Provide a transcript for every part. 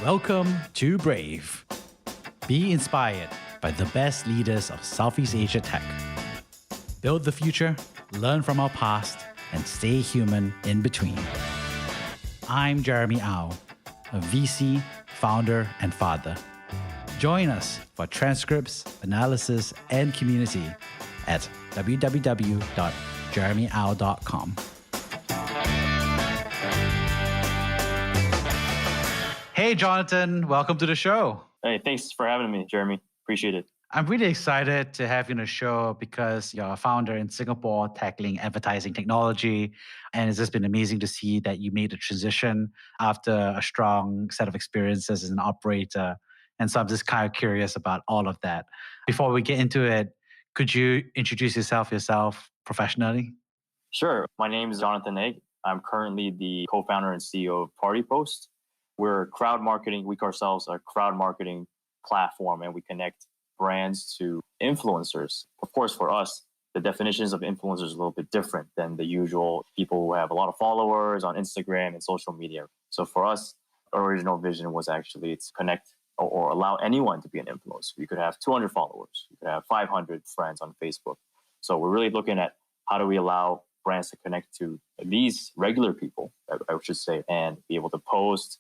Welcome to Brave. Be inspired by the best leaders of Southeast Asia tech. Build the future, learn from our past, and stay human in between. I'm Jeremy Au, a VC, founder, and father. Join us for transcripts, analysis, and community at www.jeremyau.com. Hey, Jonathan, welcome to the show. Hey, thanks for having me, Jeremy. Appreciate it. I'm really excited to have you on the show because you're a founder in Singapore tackling advertising technology. And it's just been amazing to see that you made the transition after a strong set of experiences as an operator. And so I'm just kind of curious about all of that. Before we get into it, could you introduce yourself professionally? Sure. My name is Jonathan Egg. I'm currently the co-founder and CEO of Partipost. We're crowd marketing. We call ourselves a crowd marketing platform, and we connect brands to influencers. Of course, for us, the definitions of influencers is a little bit different than the usual people who have a lot of followers on Instagram and social media. So for us, our original vision was actually to connect or allow anyone to be an influencer. You could have 200 followers. You could have 500 friends on Facebook. So we're really looking at how do we allow brands to connect to these regular people, I should say, and be able to post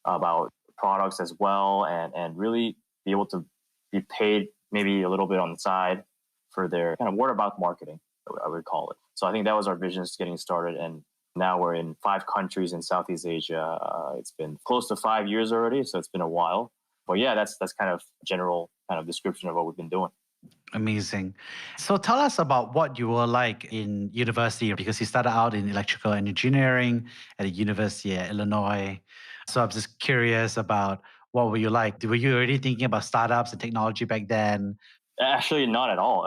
about products as well, and really be able to be paid maybe a little bit on the side for their kind of word of mouth marketing, I would call it. So I think that was our vision getting started. And now we're in 5 countries in Southeast Asia. It's been close to 5 years already, so it's been a while. But yeah, that's kind of a general kind of description of what we've been doing. Amazing. So tell us about what you were like in university, because you started out in electrical engineering at the University of Illinois. So I'm just curious about what were you like? Were you already thinking about startups and technology back then? Actually, not at all.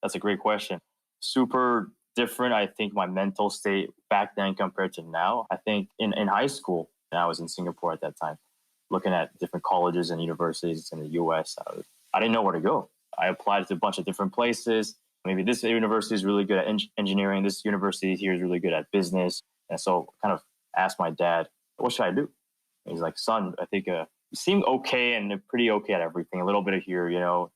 That's a great question. Super different, I think, my mental state back then compared to now. I think in high school, and I was in Singapore at that time, looking at different colleges and universities in the US, I didn't know where to go. I applied to a bunch of different places. Maybe this university is really good at engineering. This university here is really good at business. And so kind of asked my dad, what should I do? And he's like, son, I think you seem okay and pretty okay at everything. A little bit of here,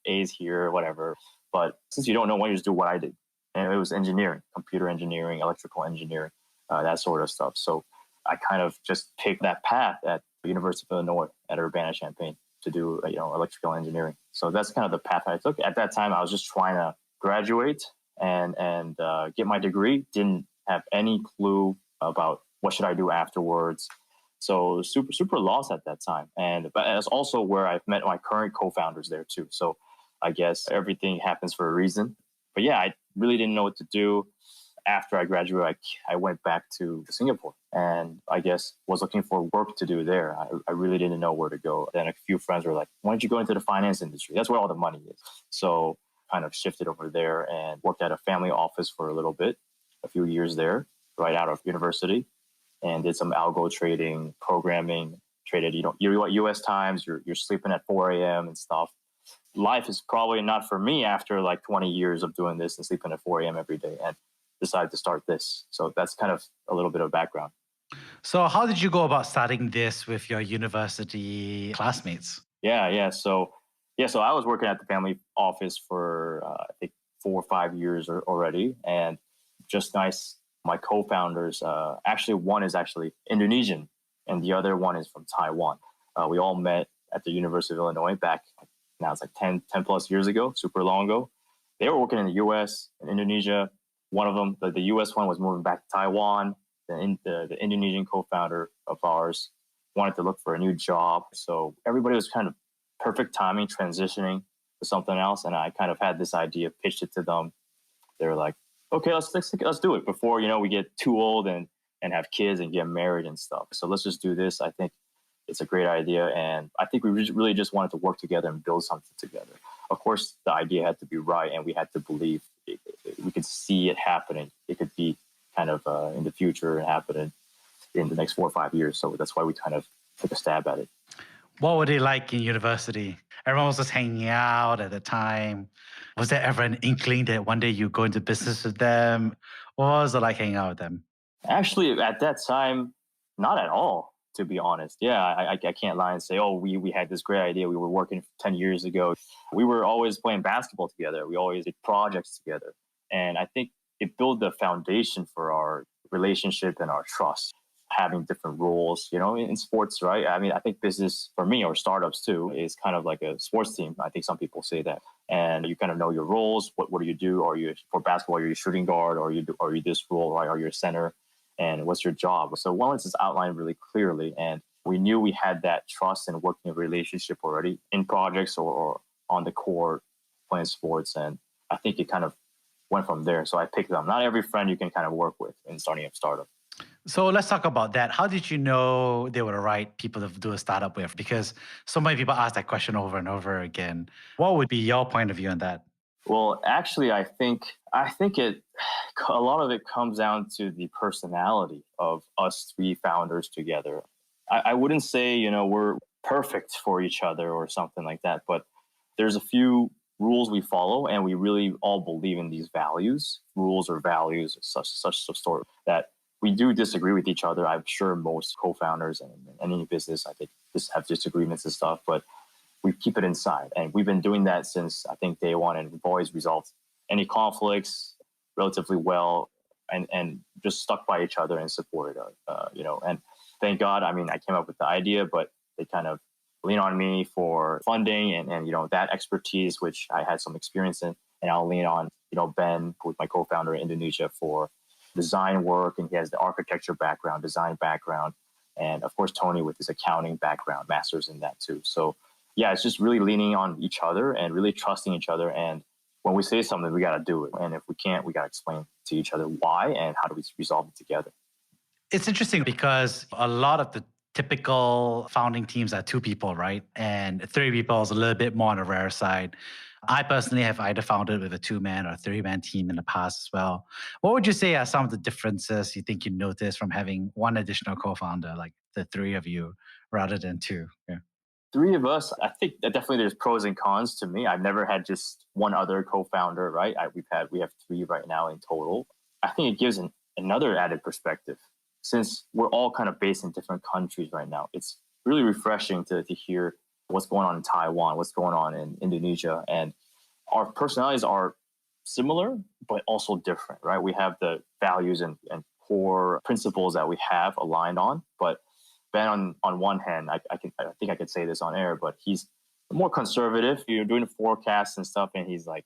A's here, whatever. But since you don't know, why don't you just do what I did? And it was engineering, computer engineering, electrical engineering, that sort of stuff. So I kind of just picked that path at the University of Illinois at Urbana-Champaign to do, electrical engineering. So that's kind of the path I took. At that time, I was just trying to graduate and get my degree. Didn't have any clue about what should I do afterwards. So super lost at that time. But that's also where I've met my current co-founders there too. So I guess everything happens for a reason. But yeah, I really didn't know what to do. After I graduated, I went back to Singapore and I guess was looking for work to do there. I really didn't know where to go. Then a few friends were like, why don't you go into the finance industry? That's where all the money is. So kind of shifted over there and worked at a family office for a little bit, a few years there, right out of university, and did some algo trading, programming, traded, you're US times, you're sleeping at 4 a.m. and stuff. Life is probably not for me after like 20 years of doing this and sleeping at 4 a.m. every day, and decided to start this. So that's kind of a little bit of background. So how did you go about starting this with your university classmates? Yeah. So I was working at the family office for, I think 4 or 5 years already. And just nice, my co-founders, actually one is actually Indonesian and the other one is from Taiwan. We all met at the University of Illinois back, now it's like 10 plus years ago, super long ago. They were working in the US and Indonesia. One of them, the US one, was moving back to Taiwan. The Indonesian co-founder of ours wanted to look for a new job. So everybody was kind of perfect timing, transitioning to something else. And I kind of had this idea, pitched it to them. They were like, okay, let's do it before, we get too old and have kids and get married and stuff. So let's just do this. I think it's a great idea. And I think we really just wanted to work together and build something together. Of course, the idea had to be right and we had to believe we could see it happening. It could be kind of in the future and happening in the next 4 or 5 years. So that's why we kind of took a stab at it. What were they like in university? Everyone was just hanging out at the time. Was there ever an inkling that one day you go into business with them? What was it like hanging out with them? Actually, at that time, not at all. to be honest. Yeah, I can't lie and say, oh, we had this great idea. We were working 10 years ago. We were always playing basketball together. We always did projects together. And I think it built the foundation for our relationship and our trust, having different roles, in sports, right? I mean, I think business for me, or startups too, is kind of like a sports team. I think some people say that. And you kind of know your roles. What do you do? Are you, for basketball, are you a shooting guard? Or are you this role, right? Are you a center? And what's your job? So Wellness is outlined really clearly. And we knew we had that trust and working relationship already in projects or on the court, playing sports. And I think it kind of went from there. So I picked them. Not every friend you can kind of work with in starting a startup. So let's talk about that. How did you know they were the right people to do a startup with? Because so many people ask that question over and over again. What would be your point of view on that? Well, actually, I think a lot of it comes down to the personality of us three founders together. I wouldn't say, we're perfect for each other or something like that, but there's a few rules we follow, and we really all believe in these values, rules or values, such sort that we do disagree with each other. I'm sure most co-founders and any business, I think, just have disagreements and stuff, but we keep it inside. And we've been doing that since, I think, day one, and we've always resolved any conflicts relatively well and just stuck by each other and supported and thank God, I mean, I came up with the idea, but they kind of lean on me for funding and that expertise, which I had some experience in. And I'll lean on, Ben, who's my co-founder in Indonesia, for design work. And he has the architecture background, design background. And of course, Tony with his accounting background, master's in that too. So yeah, it's just really leaning on each other and really trusting each other. And when we say something, we got to do it. And if we can't, we got to explain to each other why and how do we resolve it together. It's interesting because a lot of the typical founding teams are two people, right? And three people is a little bit more on the rare side. I personally have either founded with a 2-man or a 3-man team in the past as well. What would you say are some of the differences you think you notice from having one additional co-founder, like the three of you, rather than two? Yeah. Three of us, I think that definitely there's pros and cons to me. I've never had just one other co-founder, right? We have three right now in total. I think it gives another added perspective. Since we're all kind of based in different countries right now, it's really refreshing to hear what's going on in Taiwan, what's going on in Indonesia. And our personalities are similar, but also different, right? We have the values and core principles that we have aligned on. But Ben, on one hand, I think I could say this on air, but he's more conservative. You're doing forecasts and stuff, and he's like,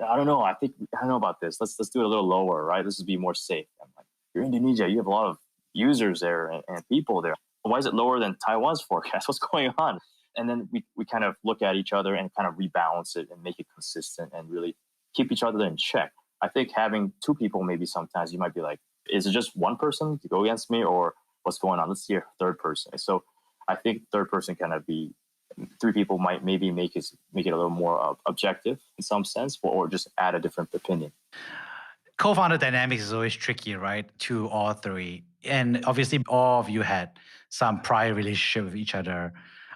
I don't know about this. Let's do it a little lower, right? This would be more safe. I'm like, you're in Indonesia, you have a lot of users there and people there. Why is it lower than Taiwan's forecast? What's going on? And then we kind of look at each other and kind of rebalance it and make it consistent and really keep each other in check. I think having two people, maybe sometimes you might be like, is it just one person to go against me, or what's going on? Let's see a third person. So I think third person kind of be, three people might maybe make it a little more objective in some sense, or just add a different opinion. Co-founder dynamics is always tricky, right? 2 or 3. And obviously all of you had some prior relationship with each other.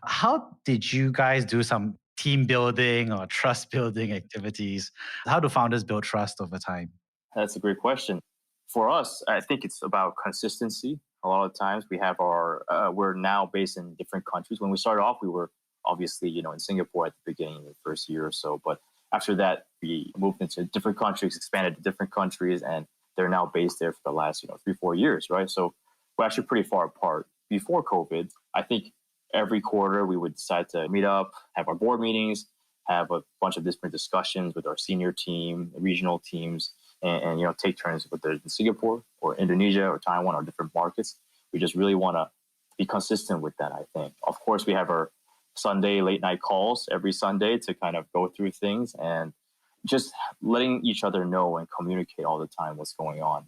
How did you guys do some team building or trust building activities? How do founders build trust over time? That's a great question. For us, I think it's about consistency. A lot of times we have we're now based in different countries. When we started off, we were obviously, in Singapore at the beginning of the first year or so. But after that, we moved into different countries, expanded to different countries, and they're now based there for the last, 3-4 years, right? So we're actually pretty far apart. Before COVID, I think every quarter we would decide to meet up, have our board meetings, have a bunch of different discussions with our senior team, regional teams, and take turns, whether it's in Singapore or Indonesia or Taiwan or different markets. We just really want to be consistent with that, I think. Of course, we have our Sunday late night calls every Sunday to kind of go through things and just letting each other know and communicate all the time what's going on.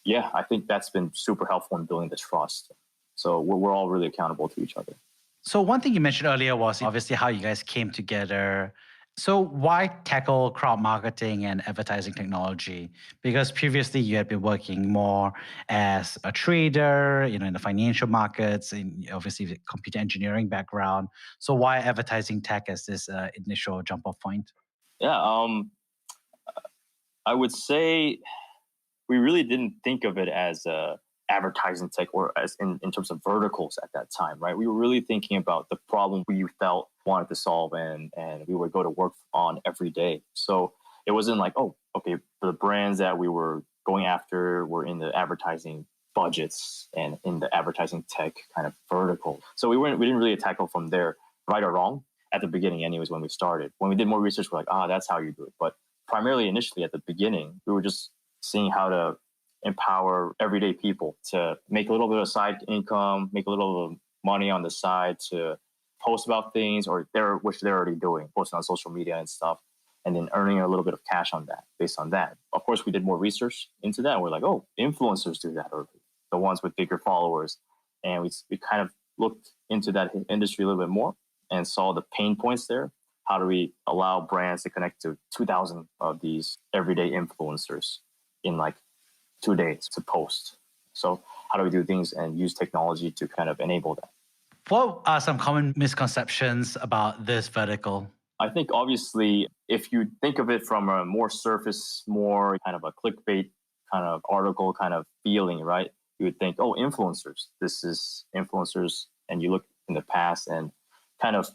Yeah, I think that's been super helpful in building the trust. So we're all really accountable to each other. So one thing you mentioned earlier was obviously how you guys came together. So why tackle crowd marketing and advertising technology? Because previously you had been working more as a trader, in the financial markets, and obviously the computer engineering background. So why advertising tech as this initial jump-off point? Yeah, I would say we really didn't think of it as advertising tech or as in terms of verticals at that time, right? We were really thinking about the problem we felt wanted to solve and we would go to work on every day. So it wasn't like, oh, okay, the brands that we were going after were in the advertising budgets and in the advertising tech kind of vertical. So we didn't really tackle from there, right or wrong, at the beginning anyways when we started. When we did more research, we're like, that's how you do it. But primarily initially at the beginning, we were just seeing how to empower everyday people to make a little bit of side income, make a little bit of money on the side to post about things which they're already doing, posting on social media and stuff, and then earning a little bit of cash on that based on that. Of course, we did more research into that. And we're like, influencers do that, or the ones with bigger followers. And we kind of looked into that industry a little bit more and saw the pain points there. How do we allow brands to connect to 2,000 of these everyday influencers in like 2 days to post? So how do we do things and use technology to kind of enable that? What are some common misconceptions about this vertical? I think obviously, if you think of it from a more surface, more kind of a clickbait kind of article kind of feeling, right? You would think, influencers. This is influencers. And you look in the past and kind of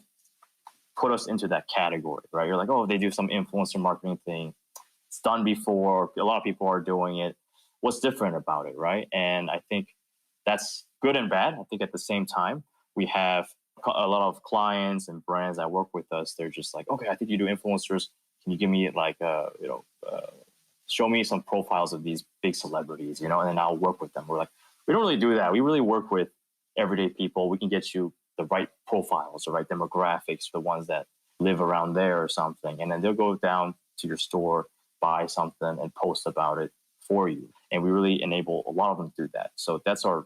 put us into that category, right? You're like, they do some influencer marketing thing. It's done before. A lot of people are doing it. What's different about it, right? And I think that's good and bad. I think at the same time, we have a lot of clients and brands that work with us. They're just like, okay, I think you do influencers. Can you give me like, show me some profiles of these big celebrities, and then I'll work with them. We're like, we don't really do that. We really work with everyday people. We can get you the right profiles, the right demographics, the ones that live around there or something. And then they'll go down to your store, buy something and post about it for you. And we really enable a lot of them to do that. So that's our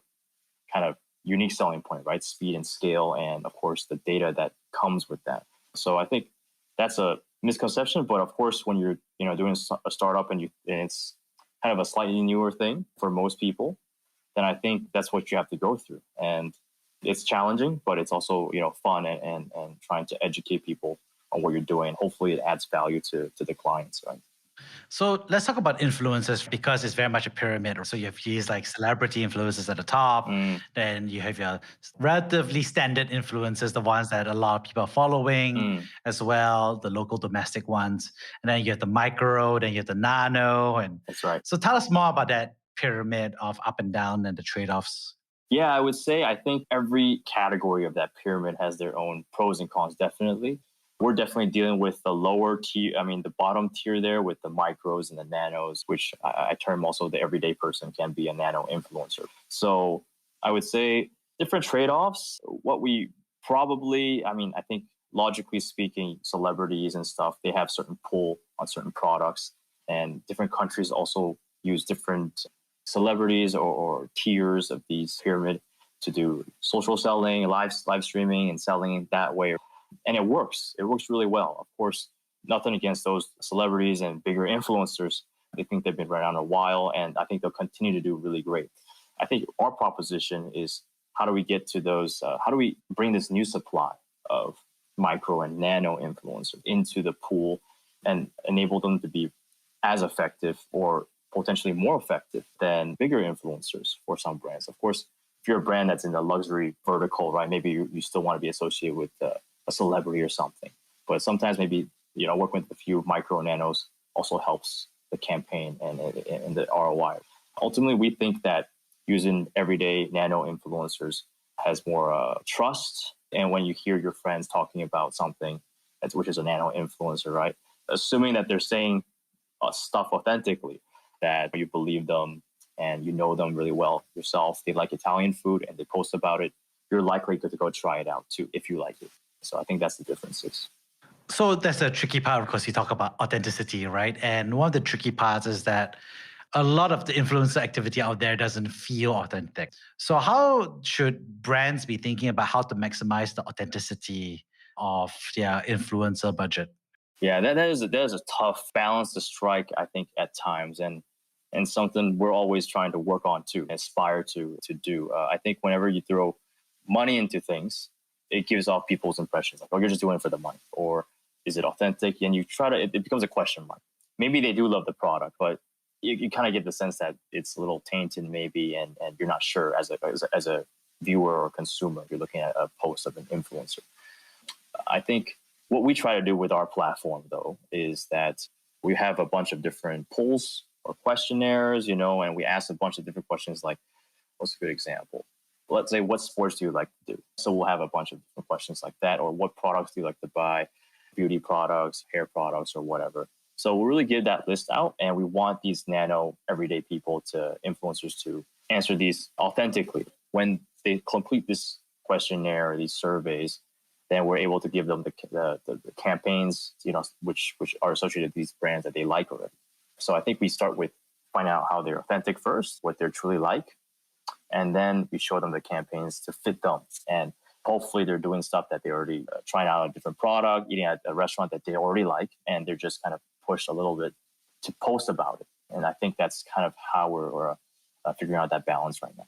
kind of unique selling point, right? Speed and scale. And of course, the data that comes with that. So I think that's a misconception. But of course, when you're, doing a startup and it's kind of a slightly newer thing for most people, then I think that's what you have to go through. And it's challenging, but it's also, fun and trying to educate people on what you're doing. Hopefully it adds value to the clients, right? So let's talk about influencers because it's very much a pyramid. So you have these like celebrity influencers at the top, then you have your relatively standard influencers, the ones that a lot of people are following as well, the local domestic ones. And then you have the micro, then you have the nano. And that's right. So tell us more about that pyramid of up and down and the trade-offs. Yeah, I would say I think every category of that pyramid has their own pros and cons, definitely. We're definitely dealing with the lower tier, the bottom tier there with the micros and the nanos, which I term also the everyday person can be a nano influencer. So I would say different trade-offs. What we probably, I think logically speaking, celebrities and stuff, they have certain pull on certain products, and different countries also use different celebrities or tiers of these pyramid to do social selling, live streaming and selling that way. And it works. It works really well. Of course, nothing against those celebrities and bigger influencers. They think they've been around a while, and I think they'll continue to do really great. I think our proposition is how do we get to those, how do we bring this new supply of micro and nano influencers into the pool and enable them to be as effective or potentially more effective than bigger influencers for some brands. Of course, if you're a brand that's in the luxury vertical, right, maybe you still want to be associated with a celebrity or something. But sometimes maybe, working with a few micro nanos also helps the campaign and the ROI. Ultimately, we think that using everyday nano influencers has more trust. And when you hear your friends talking about something, which is a nano influencer, right, assuming that they're saying stuff authentically, that you believe them and you know them really well yourself, they like Italian food and they post about it, you're likely to go try it out too if you like it. So I think that's the differences. So that's a tricky part, of course, you talk about authenticity, right? And one of the tricky parts is that a lot of the influencer activity out there doesn't feel authentic. So how should brands be thinking about how to maximize the authenticity of their influencer budget? Yeah, that is a tough balance to strike, I think, at times, and something we're always trying to work on to aspire to do. I think whenever you throw money into things, it gives off people's impressions like, you're just doing it for the money, or is it authentic? And you try to, it becomes a question mark. Maybe they do love the product, but you kind of get the sense that it's a little tainted maybe, and you're not sure as a viewer or consumer if you're looking at a post of an influencer. I think what we try to do with our platform, though, is that we have a bunch of different polls or questionnaires, and we ask a bunch of different questions like, what's a good example? Let's say, what sports do you like to do? So we'll have a bunch of different questions like that, or what products do you like to buy? Beauty products, hair products, or whatever. So we'll really give that list out, and we want these nano everyday people influencers to answer these authentically. When they complete this questionnaire or these surveys, then we're able to give them the campaigns, which are associated with these brands that they like already. So I think we start with finding out how they're authentic first, what they're truly like, and then we show them the campaigns to fit them. And hopefully they're doing stuff that they already trying out a different product, eating at a restaurant that they already like, and they're just kind of pushed a little bit to post about it. And I think that's kind of how we're figuring out that balance right now.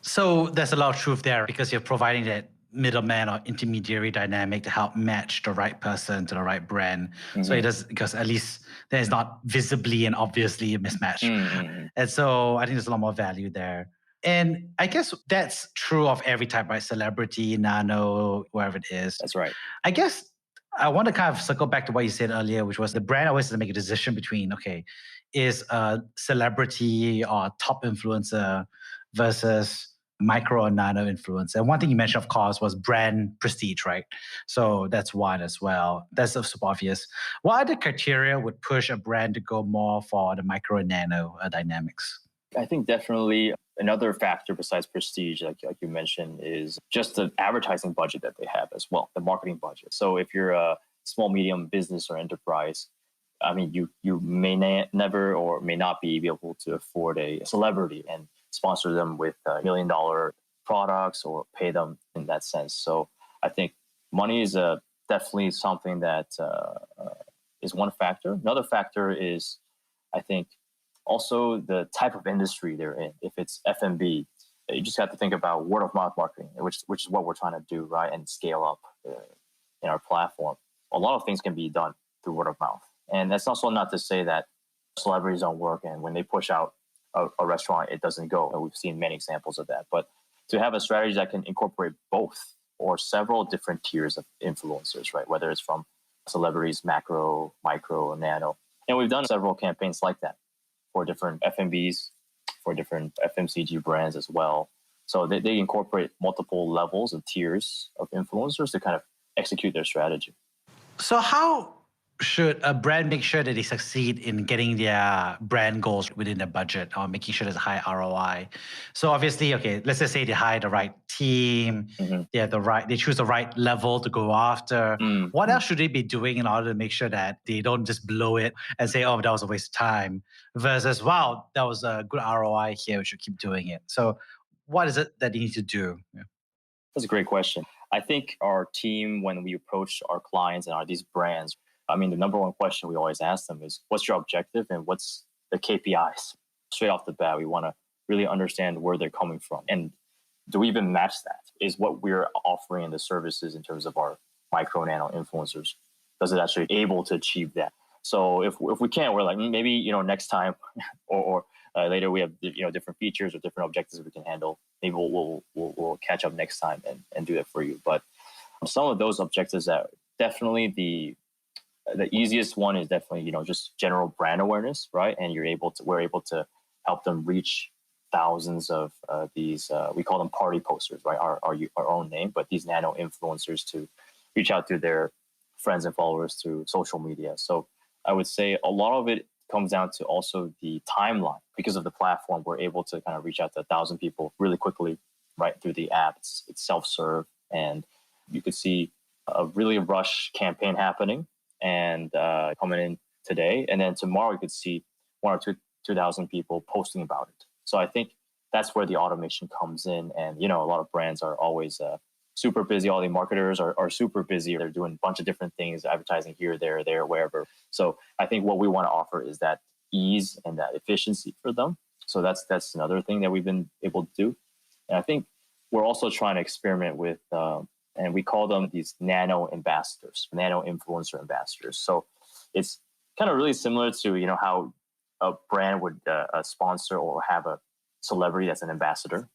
So there's a lot of truth there because you're providing that middleman or intermediary dynamic to help match the right person to the right brand. Mm-hmm. So it does, because at least there's not visibly and obviously a mismatch. Mm-hmm. And so I think there's a lot more value there. And I guess that's true of every type, right? Celebrity, nano, whoever it is. That's right. I guess I want to kind of circle back to what you said earlier, which was the brand always has to make a decision between, okay, is a celebrity or top influencer versus micro or nano influencer. And one thing you mentioned, of course, was brand prestige, right? So that's one as well. That's super obvious. What other criteria would push a brand to go more for the micro and nano dynamics? I think definitely another factor besides prestige, like you mentioned, is just the advertising budget that they have as well, the marketing budget. So if you're a small, medium business or enterprise, I mean, you may never or may not be able to afford a celebrity and sponsor them with $1 million products or pay them in that sense. So I think money is definitely something that is one factor. Another factor is, I think, also the type of industry they're in. If it's F&B, you just have to think about word of mouth marketing, which is what we're trying to do, right? And scale up in our platform. A lot of things can be done through word of mouth. And that's also not to say that celebrities don't work, and when they push out a restaurant, it doesn't go. And we've seen many examples of that. But to have a strategy that can incorporate both or several different tiers of influencers, right? Whether it's from celebrities, macro, micro, nano. And we've done several campaigns like that for different F&Bs, for different FMCG brands as well. So they incorporate multiple levels and tiers of influencers to kind of execute their strategy. So how should a brand make sure that they succeed in getting their brand goals within their budget or making sure there's a high ROI? So obviously, okay, let's just say they hire the right team, they choose the right level to go after. What else should they be doing in order to make sure that they don't just blow it and say, oh, that was a waste of time, versus, wow, that was a good ROI here, we should keep doing it. So what is it that they need to do? Yeah. That's a great question. I think our team, when we approach our clients and these brands, I mean, the number one question we always ask them is, what's your objective and what's the KPIs? Straight off the bat, we want to really understand where they're coming from. And do we even match that? Is what we're offering in the services in terms of our micro nano influencers, does it actually able to achieve that? So if we can't, we're like, maybe, next time or later we have, different features or different objectives we can handle. Maybe we'll catch up next time and do that for you. But some of those objectives that definitely the easiest one is definitely, just general brand awareness, right? And we're able to help them reach thousands of these, we call them party posters, right? Our own name, but these nano influencers to reach out to their friends and followers through social media. So I would say a lot of it comes down to also the timeline. Because of the platform, we're able to kind of reach out to 1,000 people really quickly, right? Through the app. It's self-serve, and you could see a really rush campaign happening and coming in today. And then tomorrow you could see 1,000 or 2,000 people posting about it. So I think that's where the automation comes in. And, a lot of brands are always super busy. All the marketers are super busy. They're doing a bunch of different things, advertising here, there, wherever. So I think what we want to offer is that ease and that efficiency for them. So that's another thing that we've been able to do. And I think we're also trying to experiment with, and we call them these nano ambassadors, nano influencer ambassadors. So it's kind of really similar to, how a brand would sponsor or have a celebrity that's an ambassador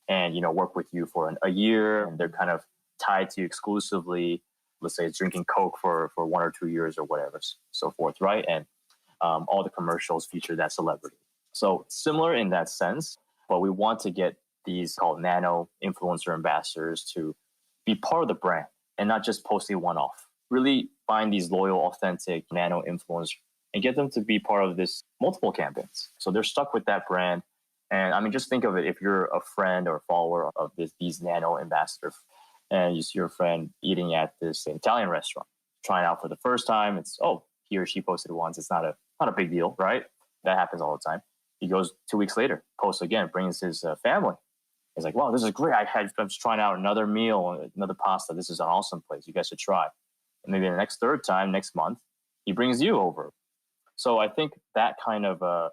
and, work with you for a year, and they're kind of tied to you exclusively. Let's say it's drinking Coke for 1 or 2 years or whatever, so forth, right? And all the commercials feature that celebrity. So similar in that sense, but we want to get these called nano influencer ambassadors to be part of the brand and not just post a one-off. Really find these loyal, authentic nano influencers and get them to be part of this multiple campaigns. So they're stuck with that brand. And I mean, just think of it. If you're a friend or a follower of these nano ambassadors and you see your friend eating at this Italian restaurant, trying out for the first time, it's, oh, he or she posted once. It's not a big deal, right? That happens all the time. He goes 2 weeks later, posts again, brings his family. He's like, wow, this is great. I'm just trying out another meal, another pasta. This is an awesome place. You guys should try. And maybe the third time, next month, he brings you over. So I think that kind of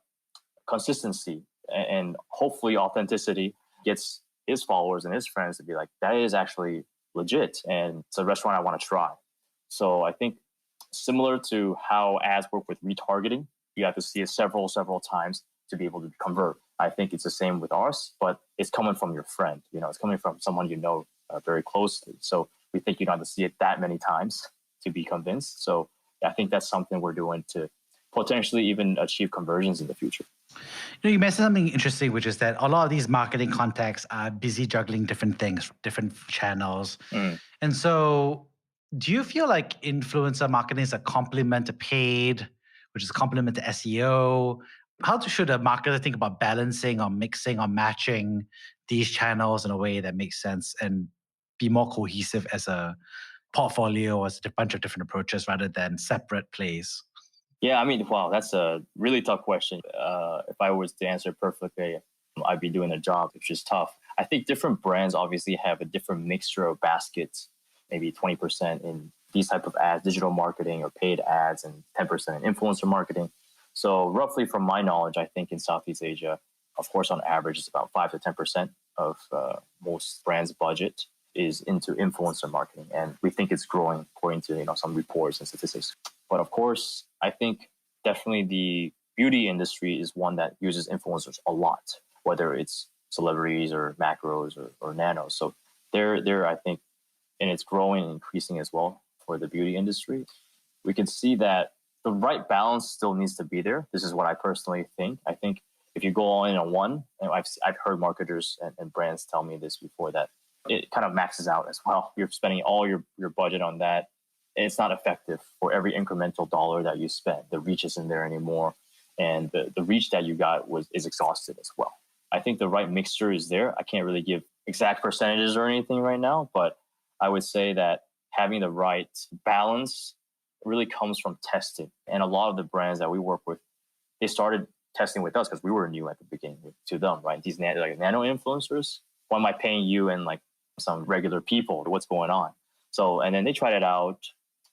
consistency and hopefully authenticity gets his followers and his friends to be like, that is actually legit. And it's a restaurant I want to try. So I think similar to how ads work with retargeting, you have to see it several times to be able to convert. I think it's the same with ours, but it's coming from your friend. It's coming from someone very closely. So we think you don't have to see it that many times to be convinced. So I think that's something we're doing to potentially even achieve conversions in the future. You mentioned something interesting, which is that a lot of these marketing contacts are busy juggling different things, different channels. And so do you feel like influencer marketing is a complement to paid, which is a complement to SEO? How should a marketer think about balancing or mixing or matching these channels in a way that makes sense and be more cohesive as a portfolio or as a bunch of different approaches rather than separate plays? Yeah, I mean, wow, that's a really tough question. If I was to answer perfectly, I'd be doing a job, which is tough. I think different brands obviously have a different mixture of baskets, maybe 20% in these type of ads, digital marketing or paid ads, and 10% in influencer marketing. So roughly from my knowledge, I think in Southeast Asia, of course, on average, it's about 5 to 10% of most brands' budget is into influencer marketing. And we think it's growing according to some reports and statistics. But of course, I think definitely the beauty industry is one that uses influencers a lot, whether it's celebrities or macros or nanos. So they're I think, and it's growing and increasing as well for the beauty industry. We can see that the right balance still needs to be there. This is what I personally think. I think if you go all in on one, and I've heard marketers and brands tell me this before, that it kind of maxes out as well. You're spending all your budget on that, and it's not effective for every incremental dollar that you spend. The reach isn't there anymore, and the reach that you got is exhausted as well. I think the right mixture is there. I can't really give exact percentages or anything right now, but I would say that having the right balance really comes from testing. And a lot of the brands that we work with, they started testing with us because we were new at the beginning to them, right? These nano influencers, why am I paying you and like some regular people? What's going on? So, and then they tried it out.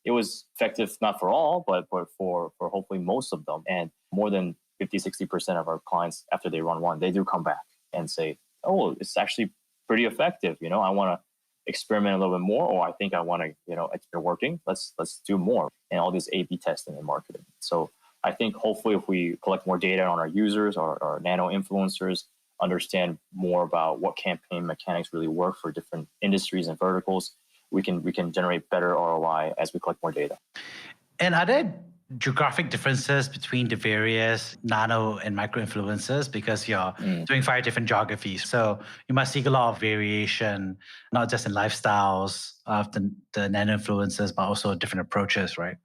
It was effective, not for all, but for hopefully most of them. And more than 50, 60% of our clients, after they run one, they do come back and say, oh, it's actually pretty effective. I want to experiment a little bit more, or I think I want to, it's been working. Let's do more. And all this A/B testing and marketing. So I think hopefully if we collect more data on our users, our nano influencers, understand more about what campaign mechanics really work for different industries and verticals, we can generate better ROI as we collect more data. And are there geographic differences between the various nano and micro influencers, because you're doing 5 different geographies? So you must seek a lot of variation, not just in lifestyles of the nano influencers, but also different approaches, right?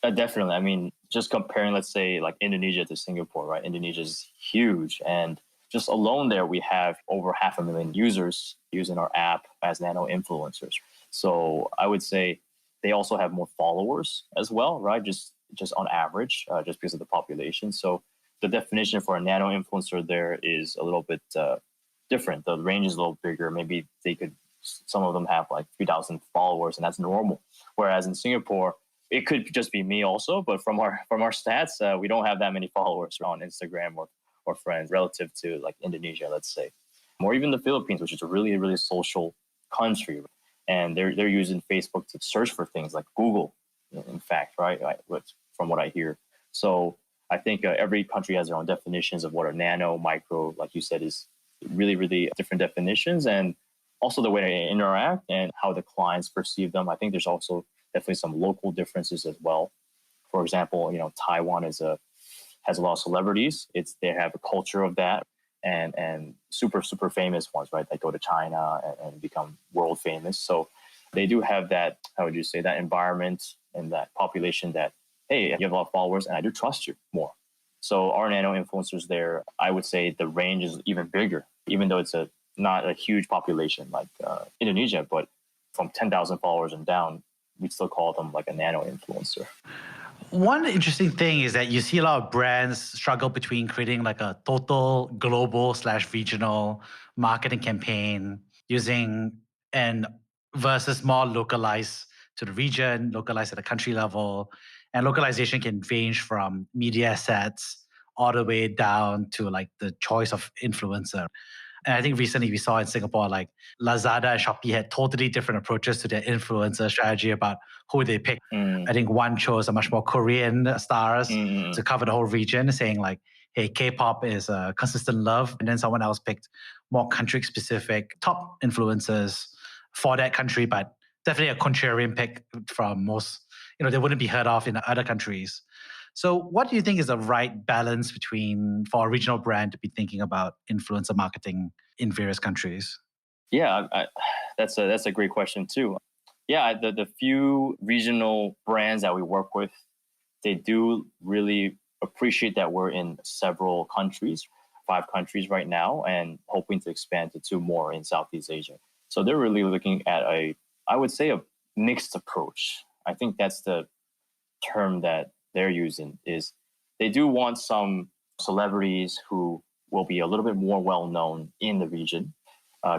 Definitely. I mean, just comparing, let's say, like Indonesia to Singapore, right? Indonesia is huge. And just alone there, we have over 500,000 users using our app as nano influencers. So I would say they also have more followers as well, right? Just on average, just because of the population. So the definition for a nano influencer there is a little bit different. The range is a little bigger. Maybe some of them have like 3,000 followers, and that's normal. Whereas in Singapore, it could just be me also, but from our stats, we don't have that many followers on Instagram or friends relative to like Indonesia, let's say, or even the Philippines, which is a really, really social country. And they're using Facebook to search for things like Google, in fact, right? From what I hear. So I think every country has their own definitions of what are nano, micro, like you said, is really, really different definitions. And also the way they interact and how the clients perceive them. I think there's also definitely some local differences as well. For example, Taiwan has a lot of celebrities. They have a culture of that, and super, super famous ones, right? That go to China and become world famous. So they do have that, how would you say, that environment and that population that, hey, you have a lot of followers and I do trust you more. So our nano influencers there, I would say the range is even bigger, even though it's not a huge population like Indonesia, but from 10,000 followers and down, we'd still call them like a nano influencer. One interesting thing is that you see a lot of brands struggle between creating like a total global/regional marketing campaign and versus more localized to the region, localized at the country level. And localization can range from media assets all the way down to like the choice of influencer. And I think recently we saw in Singapore, like Lazada and Shopee had totally different approaches to their influencer strategy about who they pick. I think one chose a much more Korean stars to cover the whole region, saying like, hey, K-pop is a consistent love. And then someone else picked more country-specific top influencers for that country, but definitely a contrarian pick from most, they wouldn't be heard of in other countries. So what do you think is the right balance for a regional brand to be thinking about influencer marketing in various countries? Yeah, that's a great question too. Yeah, the few regional brands that we work with, they do really appreciate that we're in several countries, 5 countries right now, and hoping to expand to 2 more in Southeast Asia. So they're really looking at I would say a mixed approach. I think that's the term that they're using, is they do want some celebrities who will be a little bit more well-known in the region.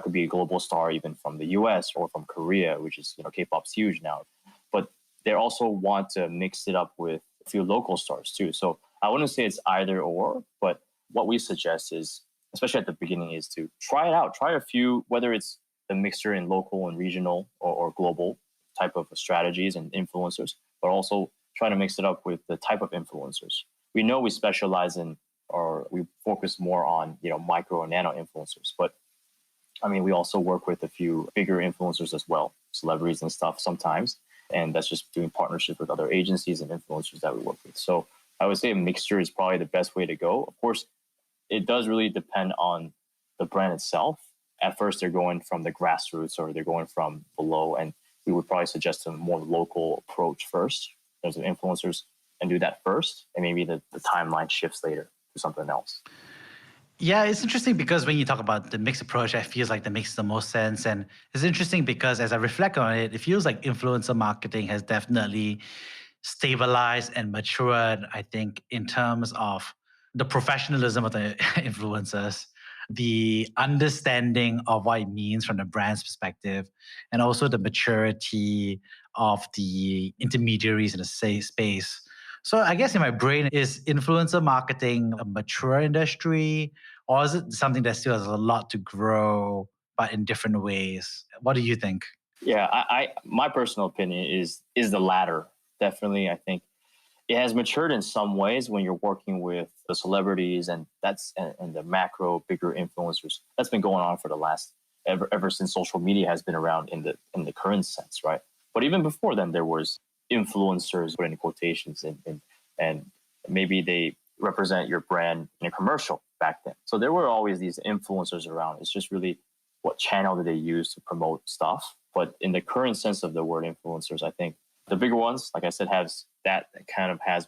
Could be a global star even from the US or from Korea, which is, K-pop's huge now. But they also want to mix it up with a few local stars too. So I wouldn't say it's either or, but what we suggest is, especially at the beginning, is to try it out. Try a few, whether it's the mixture in local and regional or global type of strategies and influencers, but also try to mix it up with the type of influencers. We know we specialize in, or we focus more on, micro and nano influencers, but we also work with a few bigger influencers as well, celebrities and stuff sometimes. And that's just doing partnerships with other agencies and influencers that we work with. So I would say a mixture is probably the best way to go. Of course, it does really depend on the brand itself. At first, they're going from the grassroots or they're going from below. And we would probably suggest a more local approach first. There's some influencers and do that first. And maybe the timeline shifts later to something else. Yeah, it's interesting because when you talk about the mixed approach, it feels like that makes the most sense. And it's interesting because as I reflect on it, it feels like influencer marketing has definitely stabilized and matured, I think, in terms of the professionalism of the influencers, the understanding of what it means from the brand's perspective, and also the maturity of the intermediaries in the space. So I guess in my brain, is influencer marketing a mature industry, or is it something that still has a lot to grow, but in different ways? What do you think? Yeah, my personal opinion is the latter. Definitely, I think it has matured in some ways when you're working with the celebrities and the macro bigger influencers. That's been going on for the last ever since social media has been around in the current sense, right? But even before then, there was influencers, put in quotations, and maybe they represent your brand in a commercial back then. So there were always these influencers around. It's just really what channel do they use to promote stuff. But in the current sense of the word influencers, I think the bigger ones, like I said, has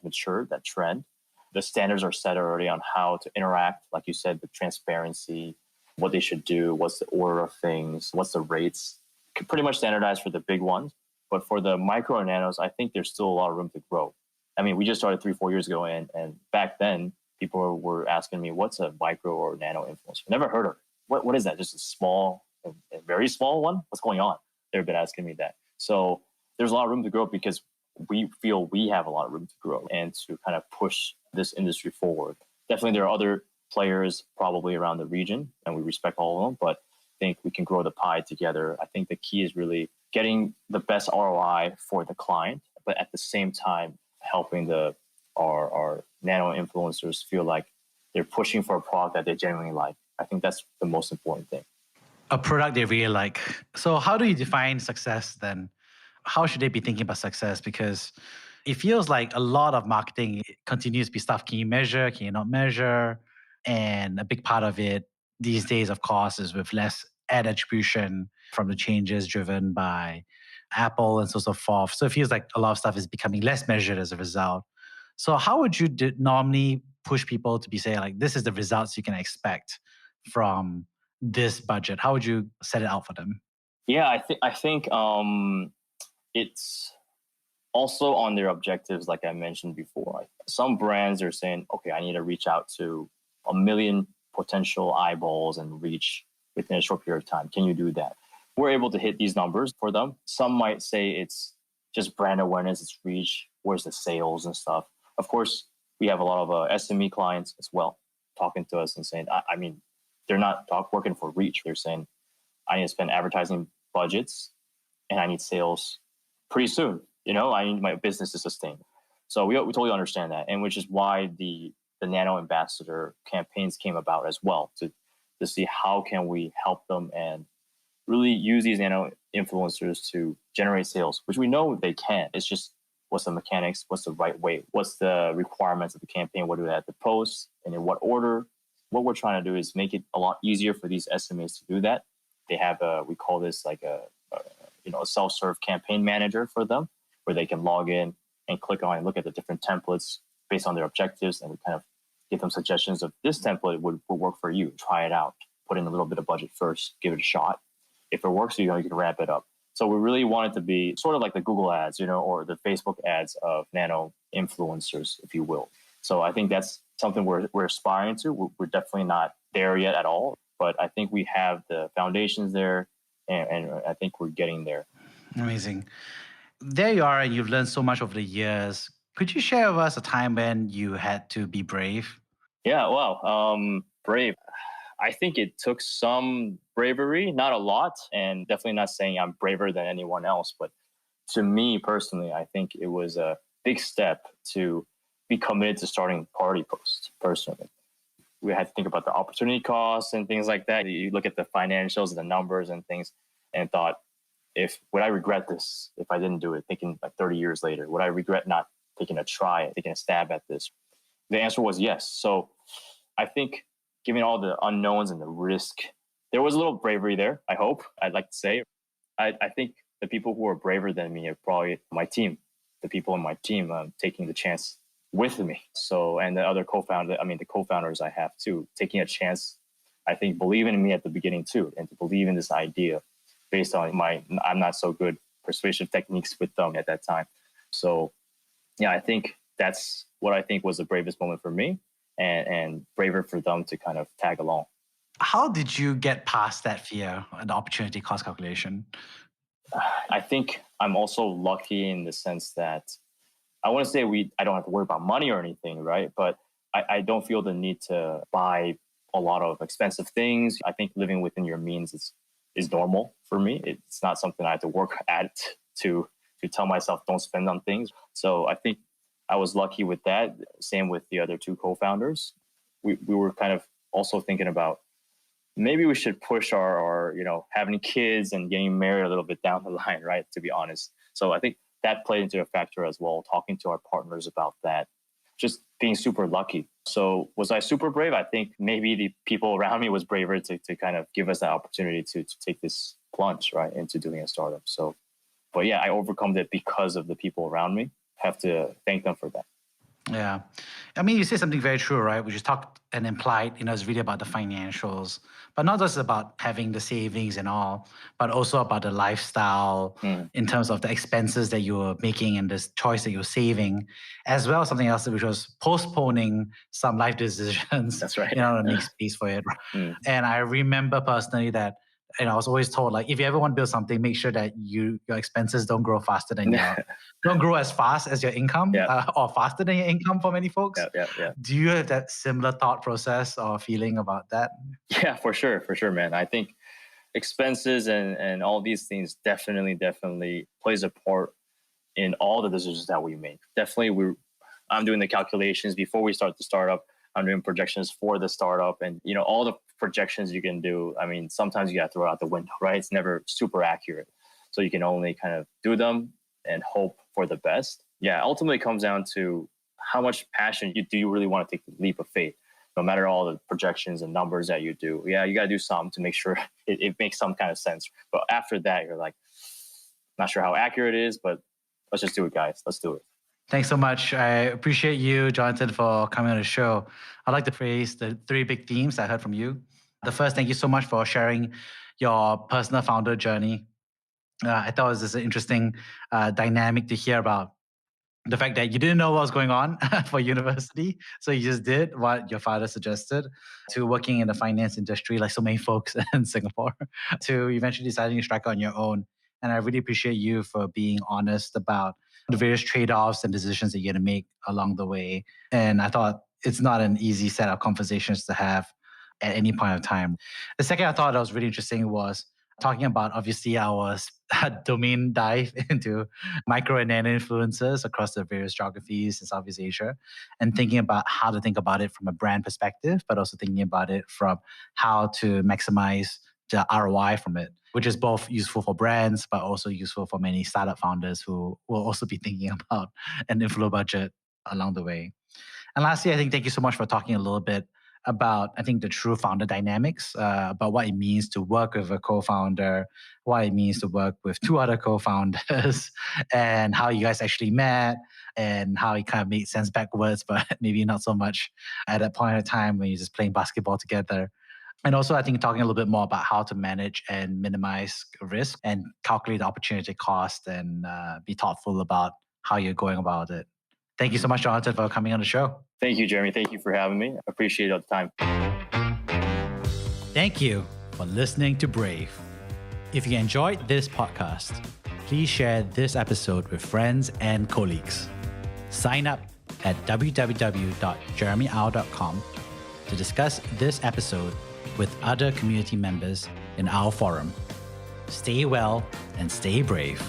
matured, that trend. The standards are set already on how to interact, like you said, the transparency, what they should do, what's the order of things, what's the rates. Pretty much standardized for the big ones. But for the micro and nanos, I think there's still a lot of room to grow. We just started 3-4 years ago, and back then, people were asking me, what's a micro or nano influencer? Never heard of it. What is that? Just a small, a very small one? What's going on? They've been asking me that. So there's a lot of room to grow because we feel we have a lot of room to grow and to kind of push this industry forward. Definitely, there are other players probably around the region, and we respect all of them, but I think we can grow the pie together. I think the key is really getting the best ROI for the client, but at the same time, helping our nano influencers feel like they're pushing for a product that they genuinely like. I think that's the most important thing. A product they really like. So how do you define success then? How should they be thinking about success? Because it feels like a lot of marketing continues to be stuff. Can you measure? Can you not measure? And a big part of it these days, of course, is with less ad attribution from the changes driven by Apple and so forth. So it feels like a lot of stuff is becoming less measured as a result. So how would you normally push people to be saying like, this is the results you can expect from this budget? How would you set it out for them? Yeah, I think it's also on their objectives, like I mentioned before. Some brands are saying, okay, I need to reach out to 1 million potential eyeballs and reach within a short period of time. Can you do that? We're able to hit these numbers for them. Some might say it's just brand awareness, it's reach, where's the sales and stuff. Of course, we have a lot of SME clients as well talking to us and saying, I mean, they're not working for reach. They're saying, I need to spend advertising budgets and I need sales pretty soon. I need my business to sustain. So we totally understand that. And which is why the Nano Ambassador campaigns came about as well, to see how can we help them and really use these nano influencers to generate sales, which we know they can. It's just what's the mechanics, what's the right way, what's the requirements of the campaign, what do they have to post, and in what order. What we're trying to do is make it a lot easier for these SMEs to do that. They have we call this like a self-serve campaign manager for them, where they can log in and click on and look at the different templates based on their objectives, and we kind of give them suggestions of this template would work for you. Try it out. Put in a little bit of budget first. Give it a shot. If it works, you can ramp it up. So we really want it to be sort of like the Google ads, or the Facebook ads of nano influencers, if you will. So I think that's something we're aspiring to. We're definitely not there yet at all, but I think we have the foundations there, and I think we're getting there. Amazing. There you are, and you've learned so much over the years. Could you share with us a time when you had to be brave? Yeah, well, brave. I think it took some bravery, not a lot, and definitely not saying I'm braver than anyone else. But to me personally, I think it was a big step to be committed to starting Partipost personally. We had to think about the opportunity costs and things like that. You look at the financials and the numbers and things and thought, would I regret this if I didn't do it? Thinking like 30 years later, would I regret not taking a stab at this? The answer was yes. So I think given all the unknowns and the risk, there was a little bravery there, I hope, I'd like to say. I think the people who are braver than me are probably my team, the people in my team taking the chance with me. So, and the other the co-founders I have too, taking a chance, I think, believing in me at the beginning too, and to believe in this idea based on I'm not so good persuasive techniques with them at that time. So yeah, I think that's what I think was the bravest moment for me, and braver for them to kind of tag along. How did you get past that fear and the opportunity cost calculation? I think I'm also lucky in the sense that I want to say I don't have to worry about money or anything, right? But I don't feel the need to buy a lot of expensive things. I think living within your means is normal for me. It's not something I have to work at to tell myself don't spend on things. So I think I was lucky with that. Same with the other two co-founders. We were kind of also thinking about maybe we should push our having kids and getting married a little bit down the line, right? To be honest. So I think that played into a factor as well, talking to our partners about that, just being super lucky. So was I super brave? I think maybe the people around me was braver to kind of give us that opportunity to take this plunge, right, into doing a startup. So, but yeah, I overcome it because of the people around me. Have to thank them for that. Yeah. I mean, you say something very true, right? We just talked and implied, it's really about the financials, but not just about having the savings and all, but also about the lifestyle in terms of the expenses that you were making and this choice that you're saving, as well as something else, which was postponing some life decisions. That's right. To make space for it. And I remember personally that, I was always told, like, if you ever want to build something, make sure that your expenses don't grow faster than don't grow as fast as your income, or faster than your income for many folks. Yeah. Do you have that similar thought process or feeling about that? Yeah, for sure, man. I think expenses and all these things definitely plays a part in all the decisions that we make. Definitely, I'm doing the calculations before we start the startup. I'm doing projections for the startup, and all the projections you can do. I mean, sometimes you got to throw it out the window, right? It's never super accurate, so you can only kind of do them and hope for the best. Yeah, ultimately it comes down to how much passion do you really want to take the leap of faith. No matter all the projections and numbers that you do, yeah, you got to do some to make sure it makes some kind of sense. But after that, you're like, not sure how accurate it is, but let's just do it, guys. Let's do it. Thanks so much. I appreciate you, Jonathan, for coming on the show. I'd like to praise the 3 big themes I heard from you. The first, thank you so much for sharing your personal founder journey. I thought it was an interesting dynamic to hear about. The fact that you didn't know what was going on for university, so you just did what your father suggested, to working in the finance industry like so many folks in Singapore, to eventually deciding to strike on your own. And I really appreciate you for being honest about the various trade-offs and decisions that you're going to make along the way. And I thought it's not an easy set of conversations to have at any point of time. The second I thought that was really interesting was talking about, obviously, our domain dive into micro and nano influencers across the various geographies in Southeast Asia, and thinking about how to think about it from a brand perspective, but also thinking about it from how to maximize the ROI from it, which is both useful for brands, but also useful for many startup founders who will also be thinking about an inflow budget along the way. And lastly, I think thank you so much for talking a little bit about, I think, the true founder dynamics, about what it means to work with a co-founder, what it means to work with 2 other co-founders, and how you guys actually met, and how it kind of made sense backwards, but maybe not so much at that point in time when you're just playing basketball together. And also, I think talking a little bit more about how to manage and minimize risk and calculate the opportunity cost, and be thoughtful about how you're going about it. Thank you so much, Jonathan, for coming on the show. Thank you, Jeremy. Thank you for having me. I appreciate all the time. Thank you for listening to Brave. If you enjoyed this podcast, please share this episode with friends and colleagues. Sign up at www.jeremyau.com to discuss this episode with other community members in our forum. Stay well and stay brave.